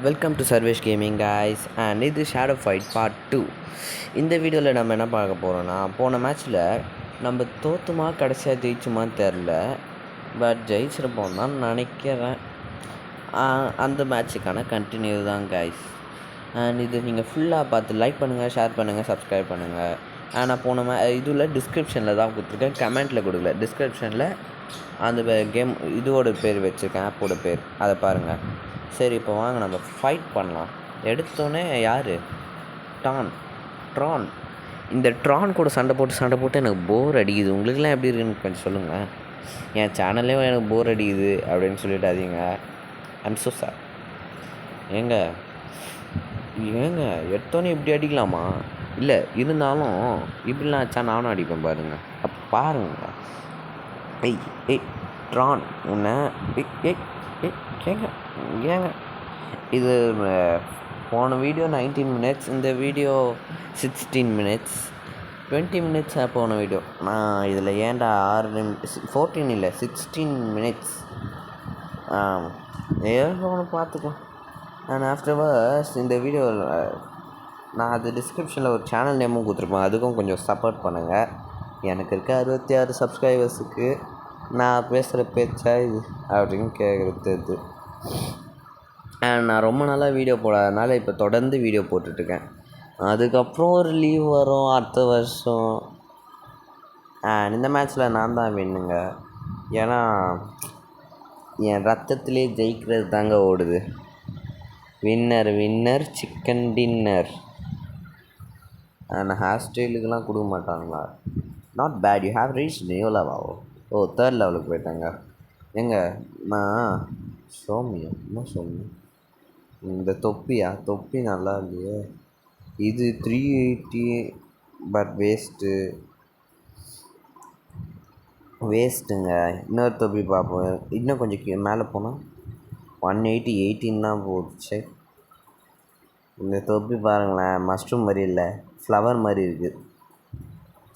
Welcome to Sarvesh gaming guys and இது shadow fight part 2. இந்த வீடியோவில் நம்ம என்ன பார்க்க போகிறோன்னா, போன மேட்ச்சில் நம்ம தோற்றுமா கடைசியாக ஜெயிச்சுமான்னு தெரில, பட் ஜெயிச்சிருப்போம் தான் நினைக்கிறேன். அந்த மேட்ச்சுக்கான கண்டினியூ தான் guys. அண்ட் இது நீங்கள் ஃபுல்லாக பார்த்து லைக் பண்ணுங்கள், ஷேர் பண்ணுங்கள், சப்ஸ்கிரைப் பண்ணுங்கள். நான் போன இதில் டிஸ்கிரிப்ஷனில் தான் கொடுத்துருக்கேன், கமெண்ட்டில் கொடுக்கல. டிஸ்கிரிப்ஷனில் அந்த கேம் இதோட பேர் வச்சுருக்கேன், ஆப்போட பேர், அதை பாருங்கள். சரி, இப்போ வாங்க நம்ம ஃபைட் பண்ணலாம். எடுத்தோடனே யார்? ட்ரான். இந்த ட்ரான் கூட சண்டை போட்டு எனக்கு போர் அடிக்குது. உங்களுக்குலாம் எப்படி இருக்குன்னு கொஞ்சம் சொல்லுங்கள். என் சேனல்லே எனக்கு போர் அடிக்குது அப்படின்னு சொல்லிட்டாதீங்க. I'm so sir. ஏங்க எடுத்தோன்னே இப்படி அடிக்கலாமா? இல்லை, இருந்தாலும் இப்படிலாம் வச்சா நானும் அடிப்பேன் பாருங்கள். அப்போ பாருங்க. ஏய் ட்ரான் என்ன? ஏங்க இது போன வீடியோ 19 minutes, இந்த வீடியோ 16 minutes, 20 minutes போன வீடியோ. நான் இதில் ஏன்டா 14 இல்லை 16 minutes ஏதோ ஒன்று பார்த்துக்கோ. அண்ட் ஆஃப்டர்வர்ஸ் இந்த வீடியோவில் நான் அது டிஸ்கிரிப்ஷனில் ஒரு சேனல் நேமும் கொடுத்துருப்பேன், அதுக்கும் கொஞ்சம் சப்போர்ட் பண்ணுங்கள். எனக்கு இருக்க 66 சப்ஸ்கிரைபர்ஸுக்கு நான் பேசுகிற பேச்சா இது அப்படின்னு கேட்குறது. நான் ரொம்ப நாளாக வீடியோ போடாதனால இப்போ தொடர்ந்து வீடியோ போட்டுட்ருக்கேன். அதுக்கப்புறம் ஒரு லீவ் வரும் அடுத்த வருஷம். இந்த மேட்ச்சில் நான் தான் வின்னுங்க. ஏன்னா என் ரத்தத்திலே ஜெயிக்கிறது தாங்க ஓடுது. Winner chicken dinner. ஹேர் ஸ்டைலுக்கெலாம் கொடுக்க மாட்டாங்களா? Not bad, you have reach new level. Oh, 3rd லெவலுக்கு போயிட்டாங்க. நான் என்ன சோமி? இந்த தொப்பி நல்லா இல்லையே. இது 380, பட் வேஸ்ட்டுங்க. இன்னொரு தொப்பி பார்ப்போம். இன்னும் கொஞ்சம் மேலே போனால் 180 தான் போச்சு. இந்த தொப்பி பாருங்களேன், மஷ்ரூம் மாதிரி இல்லை, ஃப்ளவர் மாதிரி இருக்குது.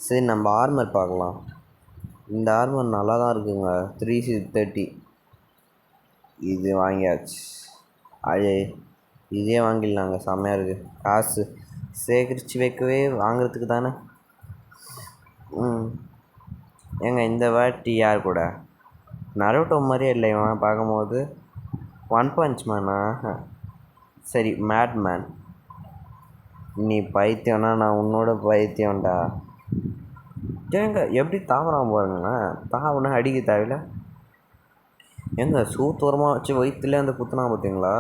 சரி, நம்ம ஆர்மர் பார்க்கலாம். இந்த ஆர்மர் நல்லா தான் இருக்குங்க. 330 இது வாங்கியாச்சு. இதே வாங்கிடலாங்க, செம்மையாக இருக்குது. காசு சேகரித்து வைக்கவே வாங்குறதுக்கு தானே. இந்த வாட்டி யார் கூட? நருட்டோ மாதிரியே இல்லை இவன் பார்க்கும்போது. ஒன் பஞ்ச் மேனா? சரி, மேட்மேன். நீ பைத்தியம்னா நான் உன்னோட பைத்தியம்டா. எப்படி தாவறான் பாருங்களேன். தாவனா அடிக்க தேவையில்ல. சூத்தோரமாக வச்சு வயிற்றுல அந்த குத்துனா பார்த்தீங்களா?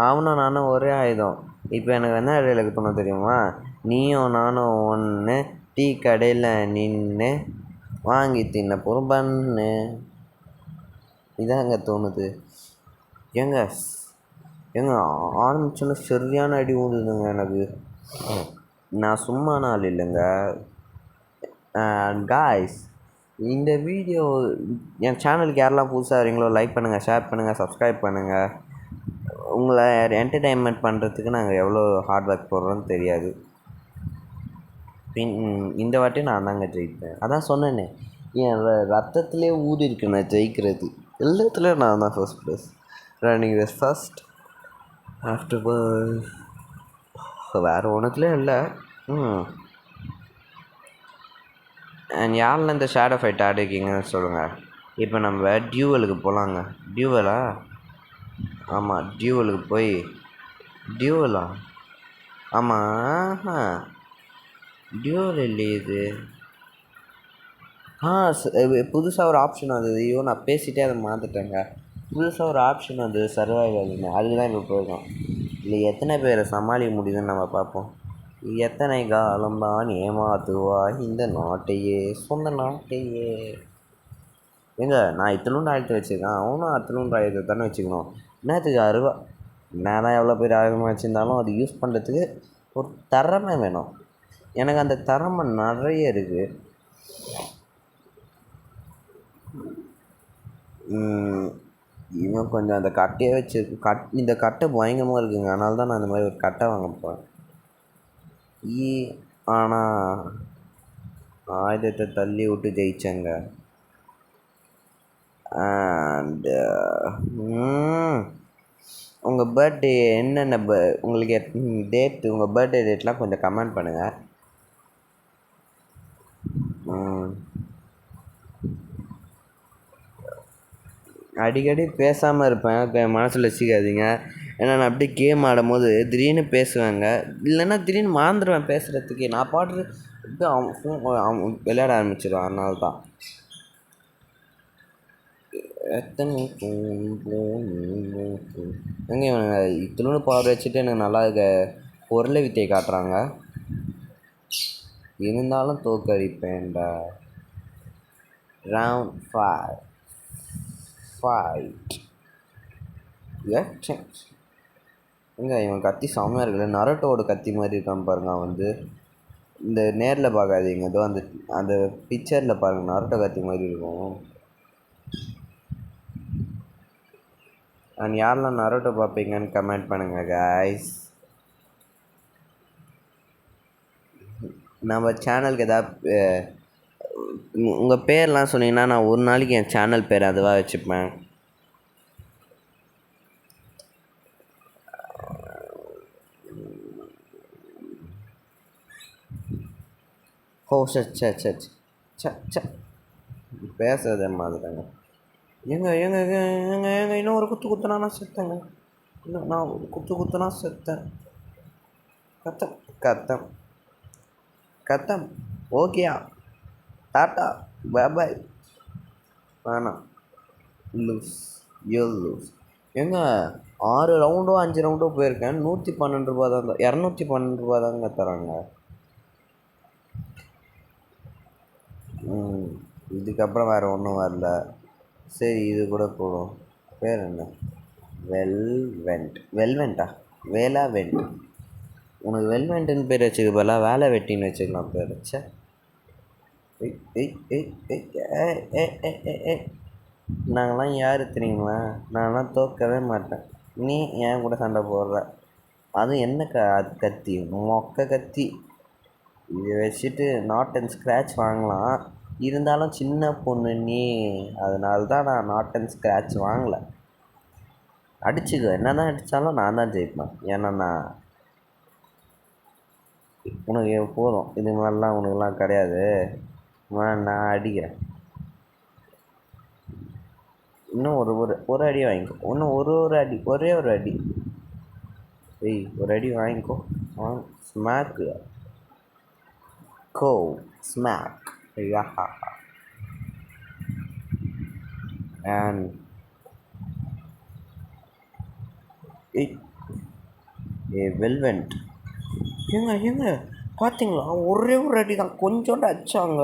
அவனும் நானும் ஒரே ஆயுதம். இப்போ எனக்கு என்ன இடையில குத்தணும் தெரியுமா? நீயும் நானும் ஒன்று டீ கடையில் நின்று வாங்கி தின்ன பொறும் பண்ணு. இதாங்க தோணுது. ஆரம்பிச்சோன்னு சரியான அடி ஊதுதுங்க எனக்கு. நான் சும்மா நாள் இல்லைங்க. காய்ஸ், இந்த வீடியோ என் சேனலுக்கு யாரெல்லாம் புதுசாக வரீங்களோ லைக் பண்ணுங்கள், ஷேர் பண்ணுங்கள், சப்ஸ்கிரைப் பண்ணுங்கள். உங்களை என்டர்டெயின்மெண்ட் பண்ணுறதுக்கு நாங்கள் எவ்வளோ ஹார்ட் ஒர்க் போடுறோன்னு தெரியாது. இந்த வாட்டி நான் தாங்க ஜெயிப்பேன். அதான் சொன்னேனே, என் ரத்தத்திலே ஊறி இருக்கு நான் ஜெயிக்கிறது. எல்லாத்துலேயும் நான் தான் first place. Running race first. வேறு ஒன்றுத்துலேயும் இல்லை. அண்ட் யாரெல்லாம் இந்த ஷேடோ ஃபைட் ஆடிருக்கீங்கன்னு சொல்லுங்கள். இப்போ நம்ம டியூவலுக்கு போகலாங்க. டியூவலா? ஆமாம், டியூவலுக்கு போய் ஆமாம், டியூவல் இல்லையே இது. புதுசாக ஒரு ஆப்ஷன் வந்தது. ஐயோ, நான் பேசிகிட்டே அதை மாற்றிட்டேங்க. புதுசாக ஒரு ஆப்ஷன் வந்தது, சர்வைவல்னு. அதுக்கு தான் இப்போ போயிருக்கோம். இல்லை எத்தனை பேரை சமாளிக்க முடியுதுன்னு நம்ம பார்ப்போம். எத்தனை காலம்தான் ஏமாத்துவாய் இந்த நாட்டையே, சொந்த நாட்டையே. நான் இத்தனூண்டு ஆயுதத்தை வச்சுருக்கேன், அவனும் அத்தனூண்டு ஆயுதத்தை தானே வச்சுக்கணும். என்னத்துக்கு 60? நான் தான் எவ்வளோ பேர் ஆயுதமாக வச்சுருந்தாலும் அது யூஸ் பண்ணுறதுக்கு ஒரு திறமை வேணும். எனக்கு அந்த திறமை நிறைய இருக்குது. இவன் கொஞ்சம் அந்த கட்டையே வச்சு இந்த கட்டை பயங்கரமாக இருக்குங்க. அதனால தான் நான் இந்த மாதிரி ஒரு கட்டை வாங்க போகிறேன். ஆனால் ஆயுதத்தை தள்ளி விட்டு ஜெயிச்சேங்க. அண்ட் உங்கள் பர்த்டே என்னென்ன உங்களுக்கு டேட், உங்கள் பர்த்டே டேட்லாம் கொஞ்சம் கமெண்ட் பண்ணுங்கள். அடிக்கடி பேசாமல் இருப்பேன், மனசில் வச்சுக்காதீங்க. ஏன்னா நான் அப்படியே கேம் ஆடும்போது திடீர்னு பேசுவேங்க, இல்லைன்னா திடீர்னு மறந்துடுவேன் பேசுகிறதுக்கே. நான் பாட்டு அவன் விளையாட ஆரம்பிச்சிடுவான். அதனால தான் எங்கே இவனுங்க இத்தினோடு பவர் வச்சுட்டு எனக்கு நல்லா பொருளை வித்தையை காட்டுறாங்க. இருந்தாலும் தோக்கடிப்பேன்டா. Round 5 fight. எங்க இவன் கத்தி செம்மையாக இருக்குல்ல, நரோட்டோட கத்தி மாதிரி இருக்கான் பாருங்க. அவன் வந்து இந்த நேரில் பார்க்காதீங்க, ஏதோ அந்த பிக்சரில் பாருங்கள், நரோட்டோ கத்தி மாதிரி இருக்கும். அண்ட் யாரெல்லாம் நரோட்டோ பார்ப்பீங்கன்னு கமெண்ட் பண்ணுங்கள் கைஸ். நம்ம சேனலுக்கு எதாவது உங்கள் பேர்லாம் சொன்னீங்கன்னா நான் ஒரு நாளைக்கு என் சேனல் பேர் அதுவாக வச்சுப்பேன். ஓ சரி பேசுறதே மாதிரிங்க. ஏங்க ஏங்க ஏங்க ஏங்க இன்னும் ஒரு குத்துனா நான் செத்தேங்க. இன்னும் நான் ஒரு குத்துனா செத்தேன். கத்தம் கத்தம் ஓகேயா, டாட்டா பாய். வேணாம், லூஸ் லூஸ். ஏங்க 6 ரவுண்டோ 5 ரவுண்டோ போயிருக்கேன். 112 ரூபா தான், 212 ரூபா தாங்க தராங்க. இதுக்கப்புறம் வேறு ஒன்றும் வரல. சரி, இது கூட போடும். பேர் என்ன? வெல்வெண்ட்டா? வேலா வெண்ட். உனக்கு வெல்வெண்ட்டுன்னு பேர் வச்சுக்க போல, வேலை வெட்டின்னு வச்சுக்கலாம் பேர். வச்ச நாங்களாம் யார் தெரியுங்களா? நான்லாம் தோற்கவே மாட்டேன். நீ ஏன் கூட சண்டை போடுற? அதுவும் என்ன கத்தி, மொக்க கத்தி. இதை வச்சுட்டு நாட் அண்ட் ஸ்க்ராட்ச் வாங்கலாம். இருந்தாலும் சின்ன பொண்ணு நீ, அதனால தான் நான் நாட் அண்ட் ஸ்க்ராட்ச் வாங்கலை. அடிச்சுக்க, என்ன தான் அடித்தாலும் நான் தான் ஜெயிப்பேன். ஏன்னா உனக்கு போதும், இது மாதிரிலாம் உனக்குலாம் கிடையாது. நான் அடிக்கிறேன். இன்னும் ஒரு அடி வாங்கிக்கோ. இன்னும் ஒரு அடி, ஒரே ஒரு அடி. ஒரு அடி வாங்கிக்கோ. ஸ்மாக்கு கோ ஸ்மாக். அண்ட் வெல்வெண்ட். ஏங்க பார்த்தீங்களா, ஒரே ஒரு அடி தான், கொஞ்சோண்டு அடித்தாங்க,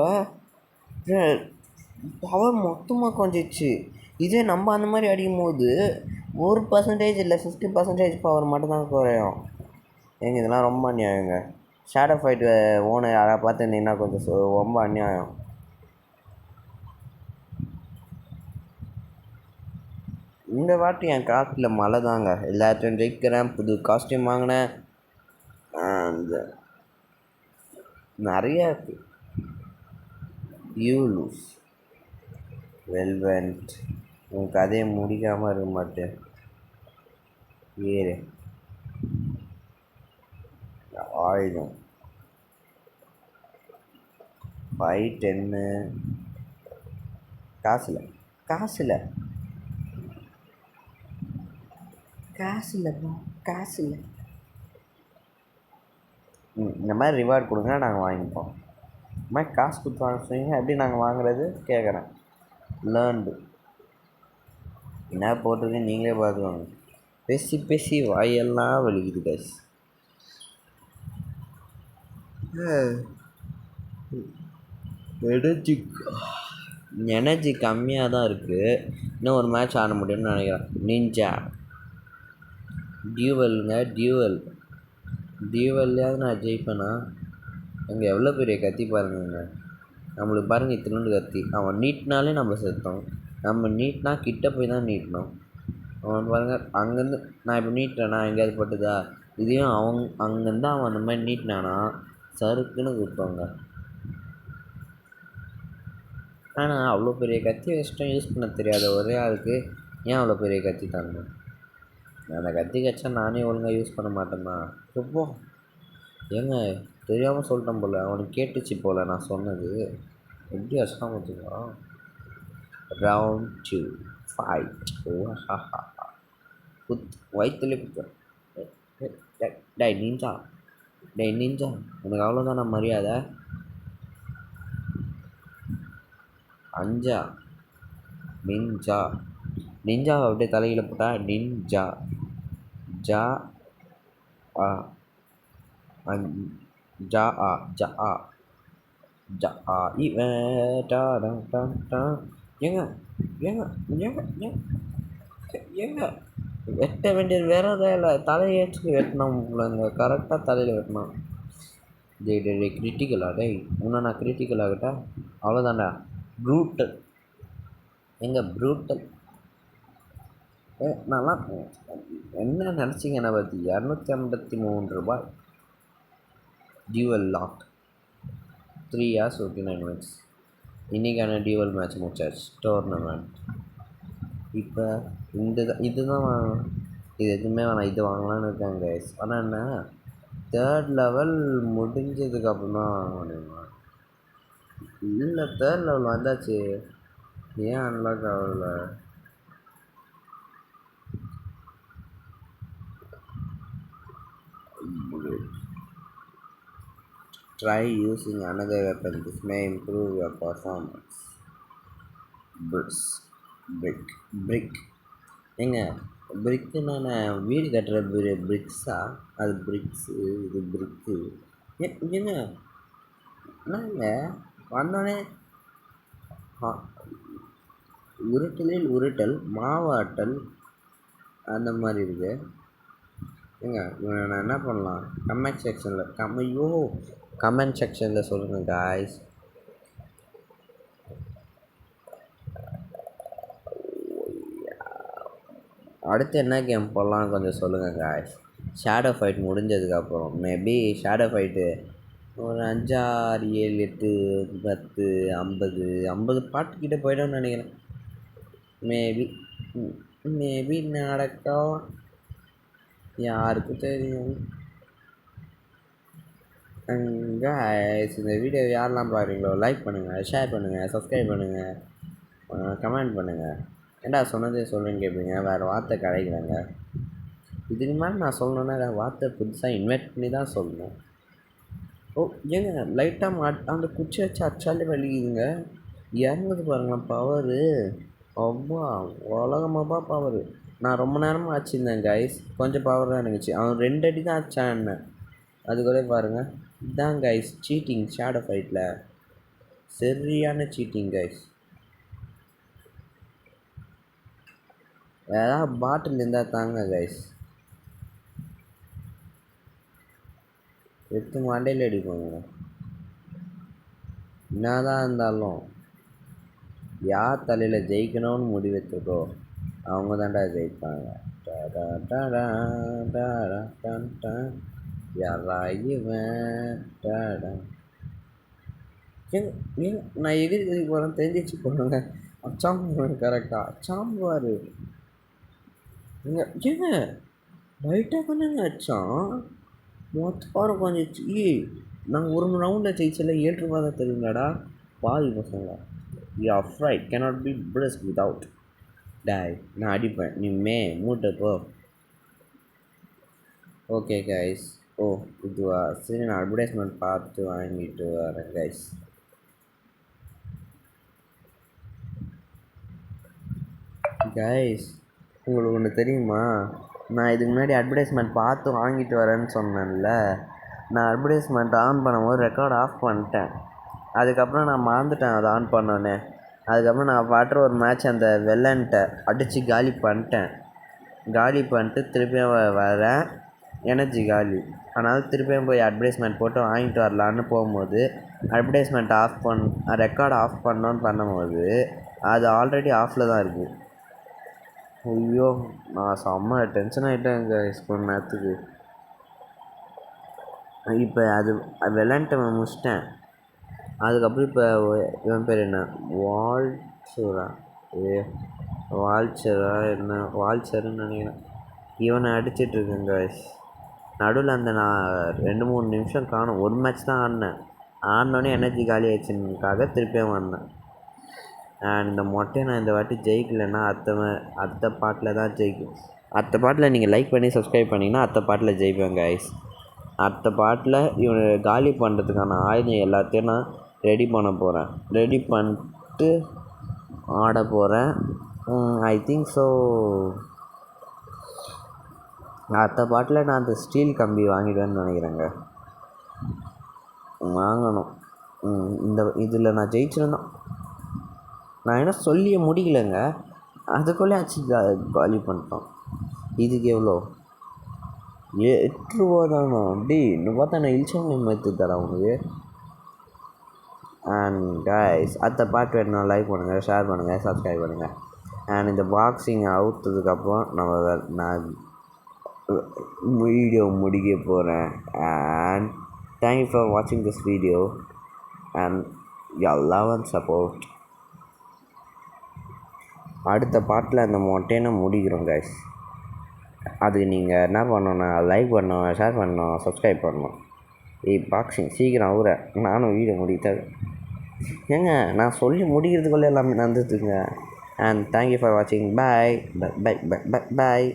பவர் மொத்தமாக குறைஞ்சிச்சு. இதே நம்ம அந்த மாதிரி அடிக்கும் போது 1% இல்லை 50% பவர் மட்டும்தான் குறையும். இதெல்லாம் ரொம்ப அநியாயங்க. ஷேடோ ஃபைட்டு ஓனர் யாராவது பார்த்துருந்தீங்கன்னா கொஞ்சம் ரொம்ப அநியாயம். இந்த வாட்டி என் காஸ்ட்டில் மழை தாங்க. எல்லாத்தையும் ஜெயிக்கிறேன், புது காஸ்டியூம் வாங்கினேன், நிறைய இருக்குது. யூலூஸ் வெல்வெண்ட். உன் கதையை முடிக்காமல் இருக்க மாட்டேன். ஏறு ஆயுதம் 510. காசு இல்லை. இந்த மாதிரி ரிவார்ட் கொடுங்க, நாங்கள் வாங்கிப்போம். இந்த மாதிரி காசு கொடுத்து வாங்க சொன்னீங்க, எப்படி நாங்கள் வாங்குறது கேட்குறேன். லேர்ன்டு என்ன போட்டிருக்கு நீங்களே பார்த்துக்கோங்க. பேசி வாயெல்லாம் வலிக்குது கைஸ். எனர்ஜி கம்மியாக தான் இருக்குது. இன்னும் ஒரு மேட்ச் ஆட முடியும்னு நினைக்கிறேன். நிஞ்சா டியூவல்லையாவது நான் ஜெயிப்பேனா? அங்கே எவ்வளோ பெரிய கத்தி பாருங்க. நம்மளுக்கு பாருங்கள், இத்தினோண்டு கத்தி. அவன் நீட்டினாலே நம்ம செத்தோம். நம்ம நீட்டினா கிட்ட போய் தான் நீட்டணும். அவன் பாருங்கள், அங்கேருந்து நான் இப்போ நீட்டுறேன்னா எங்கேயாவது பட்டுதா? இதையும் அங்கேருந்து அவன் அந்த மாதிரி நீட்டினானா சருக்குன்னு கொடுப்பாங்க. ஆனால் அவ்வளோ பெரிய கத்தி வச்சுட்டும் யூஸ் பண்ண தெரியாத ஒரே ஆளுக்கு ஏன் அவ்வளோ பெரிய கத்தி தரணும்? அந்த கத்தி கச்சா நானே ஒழுங்காக யூஸ் பண்ண மாட்டேன்னா எப்போ ஏங்க தெரியாமல் சொல்லிட்டேன் போல் அவனுக்கு கேட்டுச்சு போல் நான் சொன்னது எப்படி அசாம பார்த்துக்கலாம். Round 2 fight. ஓஹாஹா குத் வயிற்றுலேயே குத்து. டை நிஞ்சா உனக்கு அவ்வளோதான் நான் மரியாதை. அஞ்சா நிஞ்சாவை அப்படியே தலையில் போட்டா நிஞ்சா ஜா ஆ ஜா ஆ ஜா ஆ ஜா ஆ டா டா டா டா. ஏங்க ஏங்க ஏங்க ஏங்க வெட்ட வேண்டியது வேறதே இல்லை, தலையேச்சு வெட்டினோம் போலங்க. கரெக்டாக தலையில் வெட்டினோம். டே கிரிட்டிக்கலா டேய் இன்னும் நான் கிரிட்டிக்கல் ஆகிட்டா அவ்வளோதான்டா. Brutal brutal. நல்லா என்ன நினச்சிங்க என்னை பற்றி. 253 ரூபாய் டியூவல் லாக் 3 hours 59 minutes. இன்றைக்கான டியூவல் மேட்ச் முடிச்சாச்சு. டோர்னமெண்ட் இப்போ இதுதான் இது எதுவுமே வேணாம். இது வாங்கலான்னு இருக்காங்க கைஸ். ஆனால் என்ன 3rd level முடிஞ்சதுக்கப்புறம் தான் வாங்கணுமா? இல்லை 3rd level வந்தாச்சு, ஏன் அன்லாக் ஆகல? Try using another weapon. This may improve your performance. Brick. ஏங்க பிரிக்கு நான் வீடு கட்டுற பிரிக்ஸா? அது பிரிக்ஸு, இது பிரிக்கு. ஏங்க என்னங்க வந்தோடனே உருட்டல் மாவாட்டல் அந்த மாதிரி இருக்குது. ஏங்க நான் என்ன பண்ணலாம்? கமெண்ட் செக்ஷனில் சொல்லுங்கள் காய்ஸ். அடுத்து என்ன கேம் போடலாம் கொஞ்சம் சொல்லுங்கள் காய்ஸ். ஷேடோ ஃபைட் முடிஞ்சதுக்கப்புறம் மேபி ஷேடோ ஃபைட்டு ஒரு 5 6 7 8 10 50 பாட்டுக்கிட்ட போய்ட்டோன்னு நினைக்கிறேன். மேபி நடக்கும், யாருக்கும் தெரியும். காய்ஸ் இந்த வீடியோ யாரெல்லாம் பார்க்குறீங்களோ லைக் பண்ணுங்கள், ஷேர் பண்ணுங்கள், சப்ஸ்கிரைப் பண்ணுங்கள், கமெண்ட் பண்ணுங்கள். ஏன்டா சொன்னதே சொல்லுன்னு கேட்பீங்க, வேறு வார்த்தை கிடைக்கலங்க. இதுக்கு மேலே நான் சொல்லணுன்னா வேறு வார்த்தை புதுசாக இன்வைட் பண்ணி தான் சொல்லணும். ஏங்க லைட்டாக அந்த குச்சி வச்சு அச்சாலே வலிக்குதுங்க. இறங்குது பாருங்களேன் பவரு. அவ்வா உலகமாப்பா பவரு. நான் ரொம்ப நேரமாக வச்சுருந்தேன் கைஸ், கொஞ்சம் பவர் தான் இருந்துச்சு. அவன் 2 அடி தான் அச்சான் என்ன. அதுக்குள்ளே பாருங்கள், இதுதான் கைஸ் சீட்டிங். ஷேடோ ஃபைட்டில் சரியான சீட்டிங் கைஸ். ஏதாவது பாட்டில் இருந்தால் தாங்க கைஸ், எடுத்து மண்டையில் அடிப்பாங்க. என்னதான் இருந்தாலும் யார் தலையில் ஜெயிக்கணும்னு முடிவெடுத்துக்கோ அவங்க தான்டா ஜெயிப்பாங்க. நான் எதிரி போகிறேன் தெரிஞ்சிச்சு போடுங்க. அச்சாம்பு கரெக்டாக அச்சாம்புவார். ஏங்க லைட்டாக தானேங்க அச்சான், மொத்தம் உட்காந்துச்சு. நாங்கள் ஒரு ரவுண்டில் ஜெயிச்சல 7 ரூபா தான் தெரியுங்களாடா பாதி பசங்க. You are fried cannot be brisk without டாய். நான் அடிப்பேன், நீ மூட்டை போ. Okay guys. இதுவா? சரி நான் அட்வர்டைஸ்மெண்ட் பார்த்து வாங்கிட்டு வரேன் கைஸ். உங்களுக்கு ஒன்று தெரியுமா? நான் இதுக்கு முன்னாடி அட்வர்டைஸ்மெண்ட் பார்த்து வாங்கிட்டு வரேன்னு சொன்னேன்ல. நான் அட்வர்டைஸ்மெண்ட் ஆன் பண்ணும்போது ரெக்கார்ட் ஆஃப் பண்ணிட்டேன். அதுக்கப்புறம் நான் மறந்துட்டேன் அதை ஆன் பண்ணோன்னே. அதுக்கப்புறம் நான் பாட்டுற ஒரு மேட்ச் அந்த வெள்ளன்ட்ட அடித்து காலி பண்ணிட்டு திருப்பியும் வரேன். எனர்ஜி காலி. அதனால் திருப்பியும் போய் அட்வர்டைஸ்மெண்ட் போட்டு வாங்கிட்டு வரலான்னு போகும்போது அட்வர்டைஸ்மெண்ட் ரெக்கார்டு ஆஃப் பண்ணோன்னு பண்ணும்போது அது ஆல்ரெடி ஆஃபில் தான் இருக்குது. ஐயோ நான் செம்ம டென்ஷன் ஆகிட்டேங்க கொஞ்ச நேரத்துக்கு. இப்போ அது விளையாண்ட்டு முடிச்சிட்டேன். அதுக்கப்புறம் இப்போ இவன் பேர் என்ன, வால்ச்சரா என்ன வால்ச்சருன்னு நினைக்கிறேன். இவனை அடிச்சிட்ருக்கேன் கைஸ். நடுவில் அந்த நான் 2-3 நிமிஷம் காணும். ஒரு மேட்ச் தான் ஆடினேன். ஆடினோடனே எனர்ஜி காலி ஆயிடுச்சுக்காக திருப்பியும் வந்தேன். அண்ட் இந்த மொட்டையை நான் இந்த வாட்டி ஜெயிக்கலைன்னா அடுத்த பாட்டில் தான் ஜெயிக்கும். அடுத்த பாட்டில் நீங்கள் லைக் பண்ணி சப்ஸ்கிரைப் பண்ணிங்கன்னா அடுத்த பாட்டில் ஜெயிப்பேன் கைஸ். அடுத்த பாட்டில் இவனை காலி பண்ணுறதுக்கான ஆயுதம் எல்லாத்தையும் நான் ரெடி பண்ண போகிறேன். ரெடி பண்ணிட்டு ஆட போகிறேன். ஐ திங்க் ஸோ அடுத்த பாட்டில் நான் அந்த ஸ்டீல் கம்பி வாங்கிடுவேன்னு நினைக்கிறேங்க. வாங்கணும். இதில் நான் ஜெயிச்சிருந்தேன். நான் என்ன சொல்லியே முடியலைங்க, அதுக்குள்ளே ஆச்சு காலி பண்ணிட்டோம். இதுக்கு எவ்வளோ? 8 ரூபா தானா? இன்னும் பார்த்தா நான் இல்சவங்க மாற்றி தரேன் உனக்கு. அண்ட் கைஸ், அடுத்த பாட்டு வேணும்னா லைக் பண்ணுங்கள், ஷேர் பண்ணுங்கள், சப்ஸ்கிரைப் பண்ணுங்கள். அண்ட் இந்த பாக்ஸிங் அவுத்ததுக்கப்புறம் நான் வீடியோ முடிக்க போகிறேன். அண்ட் தேங்க்யூ ஃபார் வாட்சிங் this video and your love and support. அடுத்த பாட்டில் அந்த மொட்டையை முடிக்கிறோம் கைஸ். அதுக்கு நீங்கள் என்ன பண்ணணும்னா லைக் பண்ணணும், ஷேர் பண்ணணும், சப்ஸ்கிரைப் பண்ணணும். பாக்ஸிங் சீக்கிரம் அவுற, நானும் வீடியோ முடித்தேன். ஏங்க நான் சொல்லி முடிக்கிறதுக்குள்ளே எல்லாமே நடந்துட்டுங்க. அண்ட் தேங்க்யூ ஃபார் வாட்சிங். பாய்.